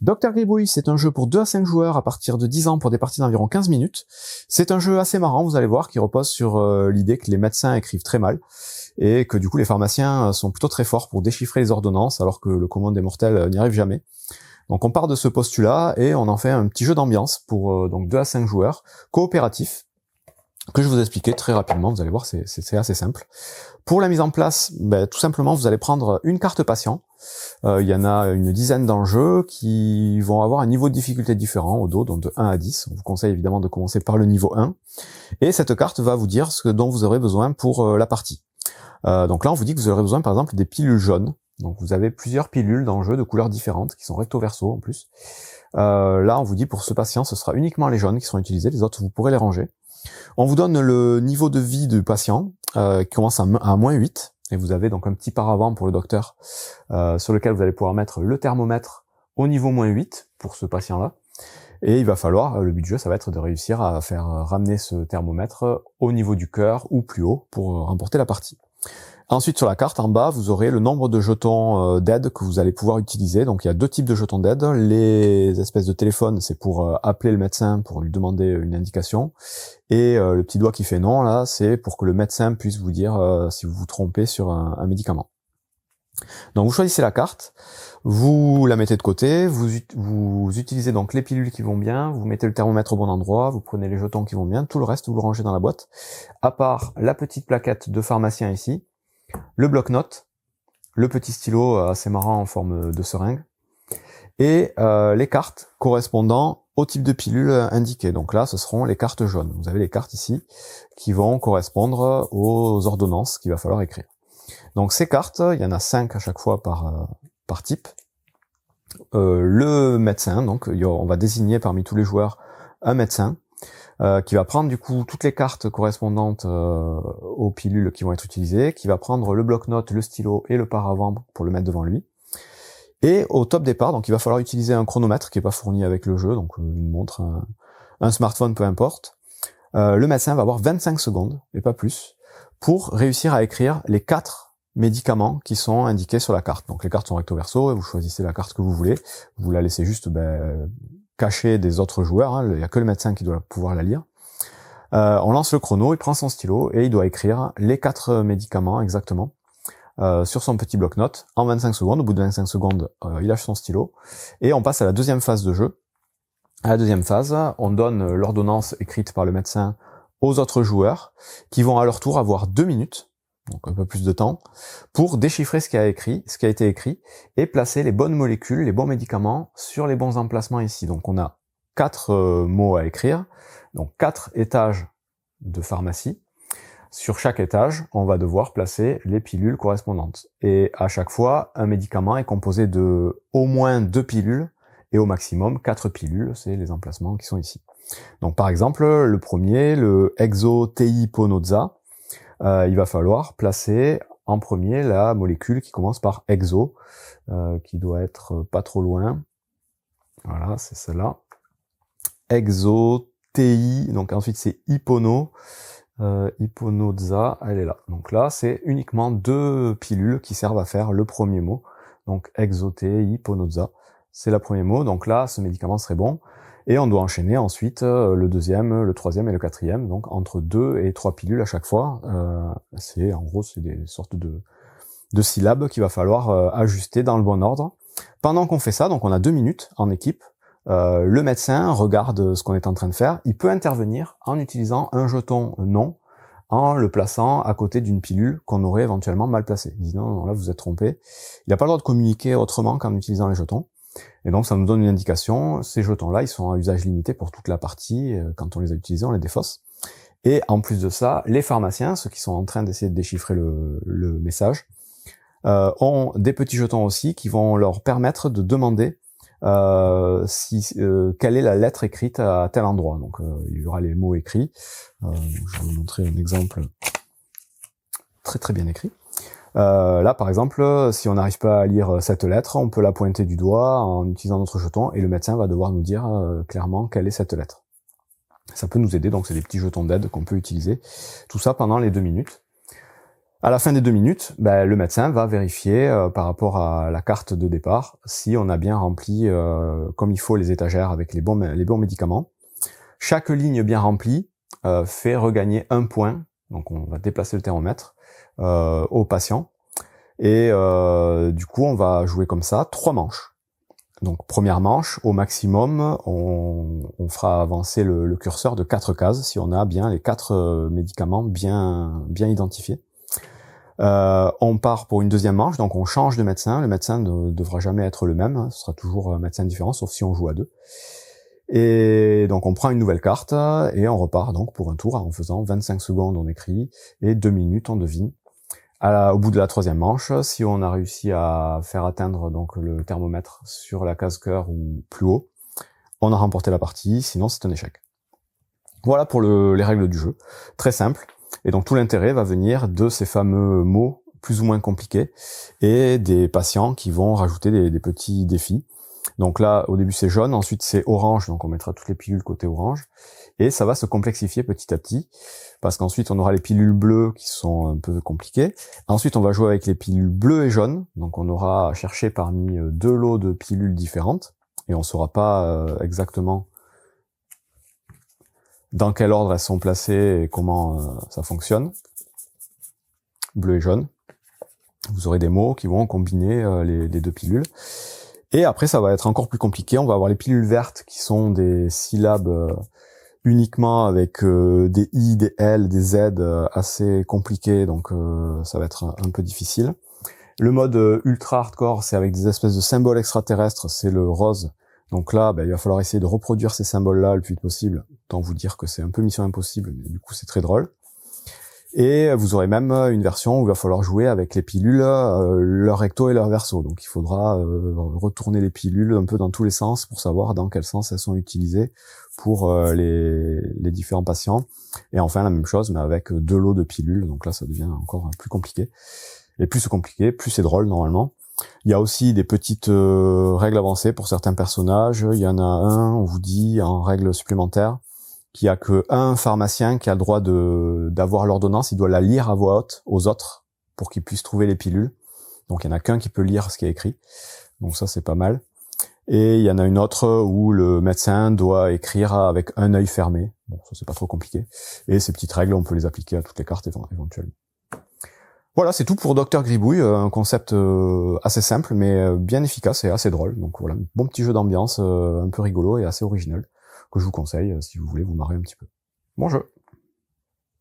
Dr Gribouille, c'est un jeu pour 2 à 5 joueurs à partir de 10 ans pour des parties d'environ 15 minutes. C'est un jeu assez marrant, vous allez voir, qui repose sur l'idée que les médecins écrivent très mal et que du coup les pharmaciens sont plutôt très forts pour déchiffrer les ordonnances alors que le commun des mortels n'y arrive jamais. Donc on part de ce postulat et on en fait un petit jeu d'ambiance pour donc 2 à 5 joueurs, coopératif, que je vais vous expliquer très rapidement, vous allez voir, c'est assez simple. Pour la mise en place, tout simplement, vous allez prendre une carte patient. Il y en a une dizaine dans le jeu qui vont avoir un niveau de difficulté différent au dos, donc de 1 à 10. On vous conseille évidemment de commencer par le niveau 1. Et cette carte va vous dire ce dont vous aurez besoin pour la partie. Donc là, on vous dit que vous aurez besoin, par exemple, des pilules jaunes. Donc vous avez plusieurs pilules dans le jeu de couleurs différentes, qui sont recto-verso en plus. Là, on vous dit pour ce patient, ce sera uniquement les jaunes qui seront utilisés, les autres, vous pourrez les ranger. On vous donne le niveau de vie du patient, qui commence à -8, et vous avez donc un petit paravent pour le docteur, sur lequel vous allez pouvoir mettre le thermomètre au niveau -8 pour ce patient-là. Et il va falloir, le but du jeu, ça va être de réussir à faire ramener ce thermomètre au niveau du cœur ou plus haut pour remporter la partie. Ensuite, sur la carte, en bas, vous aurez le nombre de jetons d'aide que vous allez pouvoir utiliser. Donc, il y a 2 types de jetons d'aide. Les espèces de téléphone, c'est pour appeler le médecin pour lui demander une indication. Et le petit doigt qui fait non, là, c'est pour que le médecin puisse vous dire si vous vous trompez sur un médicament. Donc, vous choisissez la carte, vous la mettez de côté, vous utilisez donc les pilules qui vont bien, vous mettez le thermomètre au bon endroit, vous prenez les jetons qui vont bien, tout le reste, vous le rangez dans la boîte. À part la petite plaquette de pharmacien ici, le bloc-notes, le petit stylo assez marrant en forme de seringue, et les cartes correspondant au type de pilule indiqué. Donc là, ce seront les cartes jaunes. Vous avez les cartes ici qui vont correspondre aux ordonnances qu'il va falloir écrire. Donc ces cartes, il y en a 5 à chaque fois par type. Le médecin, donc on va désigner parmi tous les joueurs un médecin, qui va prendre du coup toutes les cartes correspondantes aux pilules qui vont être utilisées, qui va prendre le bloc-notes, le stylo et le paravent pour le mettre devant lui. Et au top départ, donc il va falloir utiliser un chronomètre qui est pas fourni avec le jeu, donc une montre, un smartphone, peu importe. Le médecin va avoir 25 secondes, et pas plus, pour réussir à écrire les 4 médicaments qui sont indiqués sur la carte. Donc les cartes sont recto-verso, et vous choisissez la carte que vous voulez, vous la laissez juste cachée des autres joueurs, hein, il n'y a que le médecin qui doit pouvoir la lire. On lance le chrono, il prend son stylo, et il doit écrire les 4 médicaments exactement, sur son petit bloc-notes en 25 secondes. Au bout de 25 secondes, il lâche son stylo, et on passe à la deuxième phase de jeu. À la deuxième phase, on donne l'ordonnance écrite par le médecin aux autres joueurs, qui vont à leur tour avoir 2 minutes, donc un peu plus de temps, pour déchiffrer ce qui a été écrit, et placer les bonnes molécules, les bons médicaments sur les bons emplacements ici. Donc on a 4 mots à écrire, donc 4 étages de pharmacie. Sur chaque étage, on va devoir placer les pilules correspondantes. Et à chaque fois, un médicament est composé de au moins 2 pilules, et au maximum 4 pilules, c'est les emplacements qui sont ici. Donc par exemple, le premier, le Exo-TI-Ponoza, il va falloir placer en premier la molécule qui commence par exo, qui doit être pas trop loin. Voilà, c'est celle-là. Exo-TI, donc ensuite c'est Ipono. Iponoza, elle est là. Donc là, c'est uniquement 2 pilules qui servent à faire le premier mot. Donc Exo-TI, Iponoza, c'est le premier mot. Donc là, ce médicament serait bon. Et on doit enchaîner ensuite le deuxième, le troisième et le quatrième. Donc entre 2 et 3 pilules à chaque fois. En gros, c'est des sortes de syllabes qu'il va falloir ajuster dans le bon ordre. Pendant qu'on fait ça, donc on a 2 minutes en équipe. Le médecin regarde ce qu'on est en train de faire. Il peut intervenir en utilisant un jeton non, en le plaçant à côté d'une pilule qu'on aurait éventuellement mal placée. Il dit non, là vous êtes trompé. Il n'a pas le droit de communiquer autrement qu'en utilisant les jetons. Et donc ça nous donne une indication. Ces jetons-là, ils sont à usage limité pour toute la partie. Quand on les a utilisés, on les défausse. Et en plus de ça, les pharmaciens, ceux qui sont en train d'essayer de déchiffrer le message, ont des petits jetons aussi qui vont leur permettre de demander quelle est la lettre écrite à tel endroit. Donc il y aura les mots écrits. Je vais vous montrer un exemple très très bien écrit. Là par exemple, si on n'arrive pas à lire cette lettre, on peut la pointer du doigt en utilisant notre jeton et le médecin va devoir nous dire clairement quelle est cette lettre. Ça peut nous aider, donc c'est des petits jetons d'aide qu'on peut utiliser. Tout ça pendant les 2 minutes. À la fin des 2 minutes, le médecin va vérifier par rapport à la carte de départ si on a bien rempli comme il faut les étagères avec les bons médicaments. Chaque ligne bien remplie fait regagner 1 point, donc on va déplacer le thermomètre au patient. Et du coup, on va jouer comme ça 3 manches. Donc première manche, au maximum, on fera avancer le curseur de 4 cases si on a bien les 4 médicaments bien identifiés. On part pour une deuxième manche, donc on change de médecin. Le médecin ne devra jamais être le même, ce sera toujours un médecin différent, sauf si on joue à 2. Et donc on prend une nouvelle carte et on repart donc pour un tour en faisant 25 secondes on écrit et 2 minutes on devine. Au bout de la 3e manche, si on a réussi à faire atteindre donc le thermomètre sur la case cœur ou plus haut, on a remporté la partie, sinon c'est un échec. Voilà pour les règles du jeu, très simple. Et donc tout l'intérêt va venir de ces fameux mots plus ou moins compliqués et des patients qui vont rajouter des petits défis. Donc là, au début c'est jaune, ensuite c'est orange, donc on mettra toutes les pilules côté orange, et ça va se complexifier petit à petit, parce qu'ensuite on aura les pilules bleues qui sont un peu compliquées, ensuite on va jouer avec les pilules bleues et jaunes, donc on aura à chercher parmi 2 lots de pilules différentes, et on saura pas exactement dans quel ordre elles sont placées et comment ça fonctionne. Bleu et jaune. Vous aurez des mots qui vont combiner les 2 pilules. Et après, ça va être encore plus compliqué. On va avoir les pilules vertes qui sont des syllabes uniquement avec des I, des L, des Z assez compliqués. Donc ça va être un peu difficile. Le mode ultra hardcore, c'est avec des espèces de symboles extraterrestres. C'est le rose. Donc là, il va falloir essayer de reproduire ces symboles-là le plus vite possible. Autant vous dire que c'est un peu mission impossible, mais du coup c'est très drôle. Et vous aurez même une version où il va falloir jouer avec les pilules, leur recto et leur verso. Donc il faudra retourner les pilules un peu dans tous les sens pour savoir dans quel sens elles sont utilisées pour les différents patients. Et enfin la même chose, mais avec 2 lots de pilules. Donc là ça devient encore plus compliqué. Et plus c'est compliqué, plus c'est drôle normalement. Il y a aussi des petites règles avancées pour certains personnages. Il y en a un, on vous dit, en règle supplémentaire, qu'il y a que un pharmacien qui a le droit d'avoir l'ordonnance, il doit la lire à voix haute aux autres pour qu'ils puissent trouver les pilules. Donc il y en a qu'un qui peut lire ce qui est écrit. Donc ça c'est pas mal. Et il y en a une autre où le médecin doit écrire avec un œil fermé. Bon, ça c'est pas trop compliqué. Et ces petites règles, on peut les appliquer à toutes les cartes éventuellement. Voilà, c'est tout pour Docteur Gribouille, un concept assez simple mais bien efficace et assez drôle. Donc voilà, un bon petit jeu d'ambiance un peu rigolo et assez original que je vous conseille si vous voulez vous marrer un petit peu. Bon jeu.